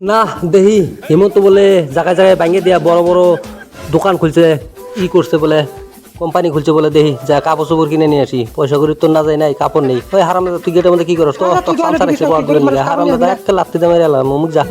না দেহি হেমন্ত বলে জায়গায় জায়গায় ভাঙিয়ে দিয়া বড় বড় দোকান খুলছে, ই করছে বলে, কোম্পানি খুলছে বলে। দেহি যা কাপড় চোপড় কিনে নিয়ে আসি, পয়সা করি তোর না যায় নাই, কাপড় নেই। ওই হারাম দাদা তুই গেটের মধ্যে কি করছ? হারাম দাদা একটা লাত্তি দামে এলাম মুখ যা।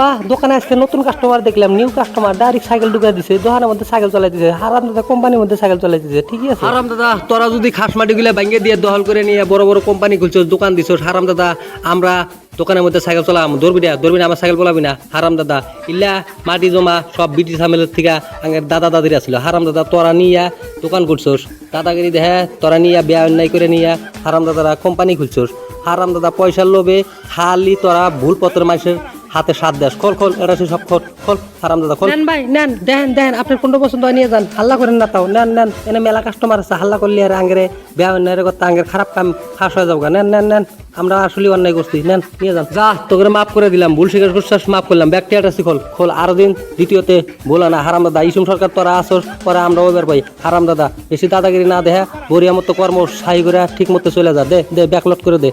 বাহ, দোকানে আজকে নতুন কাস্টমার দেখলাম, নিউ কাস্টমার, ডাইরেক্ট সাইকেল ঢুকাই দিছে, দোকানের মধ্যে সাইকেল চালাই দিছে। হারাম দাদা কোম্পানির মধ্যে সাইকেল চালাই দিছে, ঠিকই আছে। হারাম দাদা তোরা যদি খাস মাটি গুলা ভাঙিয়ে দিয়ে দখল করে নিয়ে বড় বড় কোম্পানি খুলছ, দোকান দিছ, হারাম দাদা আমরা দোকানের মধ্যে সাইকেল চালাম, ধরবি না আমার সাইকেল বলাবি না। হারাম দাদা ইল্লা মাটি জমা সব ব্রিটিশ আমলের থেকে আগের দাদা দাদিরা ছিল। হারাম দাদা তোরা নিয়া দোকান করছোস, দাদাগিরি দেখে তোরা নিয়া বেয়া অন্যায় করে নিয়া হারাম দাদারা কোম্পানি খুলছোস। হারাম দাদা পয়সার লোভে খালি তোরা ভুল পত্রের মানুষের হাতে সাত দেশ। খোল এটা সব খোল হারাম দাদা খোল। নেন ভাই নেন, দেন আপনার 15 পছন্দ নিয়ে যান, হাল্লা করেন না। তাও নেন এনে মেলা কাস্টমার আছে, হাল্লা করলে আর আঙ্গেরে বেয়া অন্যায়ের কথা আঙ্গের খারাপ কাম ফাঁস হয়ে যাবো। নেন আমরা আসলে অন্যায় করছি, নেন নিয়ে যান। যা তোকে মাফ করে দিলাম, ভুল স্বীকার করছিস, মাফ করলাম। ব্যাগটি আছে, খোল আরো দিন দ্বিতীয়তে বলা না। হারাম দাদা ইসুম সরকার তোরা আসর পরে আমরা ওইবার পাই। হারাম দাদা বেশি দাদাগিরি না দেখা, বরিয়া মতো কর্ম সাই করে ঠিক মতো চলে যা। দে ব্যাকলট করে দে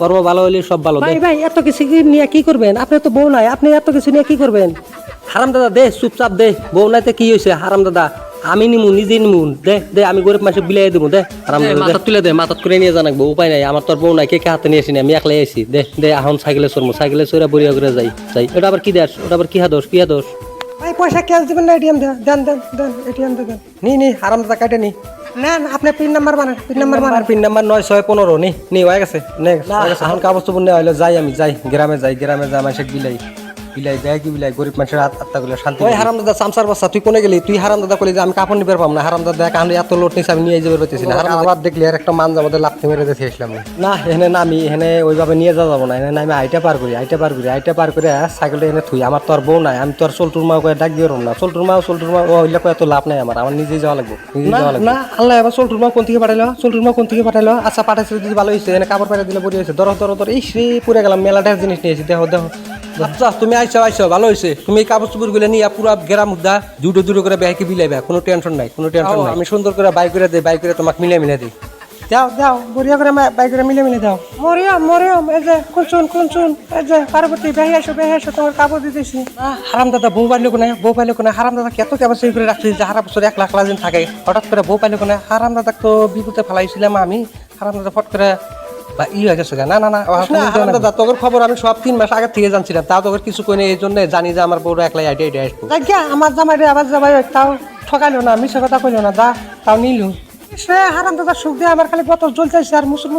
কর্ম ভালো হইলে সব ভালো। ভাই এত কিছু নিয়ে কি করবেন? আপনি তো বউ নাই, আপনি এত কিছু নিয়ে কি করবেন? হারাম দাদা দে চুপচাপ দে, বউ নাইতে কি হয়েছে? হারাম দাদা আমি নিমু, নিজে নিমু, দে আমি গরিব মানুষ বিলাই দেবো। দে হারাম দাদা মাথা তুলে দে, মাথা করে নিয়ে জানাকবো, উপায় নাই, আমার তোর বউ নাই, কে হাতে নিয়ে আসিনি, আমি একলাই আসি। দে এখন সাইকেলে চড়বো, সাইকেলে চড়ে বরিয়া করে যাই। ওটা আবার কি দেশ? ওটা আবার কি দোষ? ভাই পয়সা ক্যাশ দিবেন না? এটিএম দেন এটিএম দেন। নি হারাম দাদা কাটে নি নেন, আপনি পিন নাম্বার বানান, পিন নাম্বার 9615 নি হয়ে গেছে। এখন কাগজ চোপড় নেওয়া হলো, যাই গ্রামে যাই মানুষের বিলাই দেয় কি বিলাই গরিব মানুষের আত্মাগুলো শান্তি। ওই হারাম দাদা চামচার বাচ্চা, তুই কোনে গেলি? তুই হারাম দাদা কইলি যে আমি কাপড় নিতে পারলাম না। হারাম দাদা দেখ আমি এত লোট নিছি, আমি নিয়ে যাবে পেতেছি না। হারাম দাদা দেখলি আর একটা মানজা মধ্যে লাফতে মেরে দেখে আসলাম না। এখানে নামি, এখানে ওইভাবে নিয়ে যাবো না। এখানে আমি আইটা পার করি সাইকেলটা এনে থুই। আমার তো আর বউ নাই, আমি তো আর চলটুর মা করে ডাক দিয়ে না। চলটুর মা ওইলে এত লাভ নাই আমার নিজেই যাওয়া লাগবে। না আল্লাহ এবার চলটুর মা কোন থেকে পাঠাইলো? আচ্ছা পাঠাইছে যদি ভালো হয়েছে, এনে কাপড় পাঠিয়ে দিলে বড়ি হয়েছে। ধর এই পুরে গেলাম, মেলাটার জিনিস নিয়েছি, দেখো। আচ্ছা তুমি আইসো ভালো হয়েছে। তুমি কাপড় চোপড় গুলো নিয়ে পুরো গ্রাম উদ্দা দুটো করে ব্যাগে বিলাইবা, কোনো টেনশন নাই। আমি সুন্দর করে বাইক করে তোমাকে মিলে দিই। দাও বড়িয়া করে বাইক করে মিলে দাও। মরিয়ম এই যে কোন এই যে পার্বতী বেহে আসো তোমার কাপড় দিতেছি। হারাম দাদা বউ পাইলো কোনে? হারাম দাদা কত কেমন সেই করে রাখছি যে হারা বছর 1 লাখ দিন থাকে, হঠাৎ করে বউ পাইলো কোনে? হারাম দাদা তো বিপদে ফেলাইছিলাম আমি। হারাম দাদা ফট করে হয়ে গেছে। না দাদা তোর খবর আমি সব 3 মাস আগে থেকে জানছিলাম, তাও তোর কিছু কই এই জন্য জানি যে আমার বউরা একলাই আইডিয়া আসবো। আমার জামাই আবার যাবাই তাও ঠকাইলো না, মিছে কথা কইলো না, তাও নিলু। হারাম দাদা সুখ দিয়ে আমার খালি কত জ্বলতেছে আর মুসুর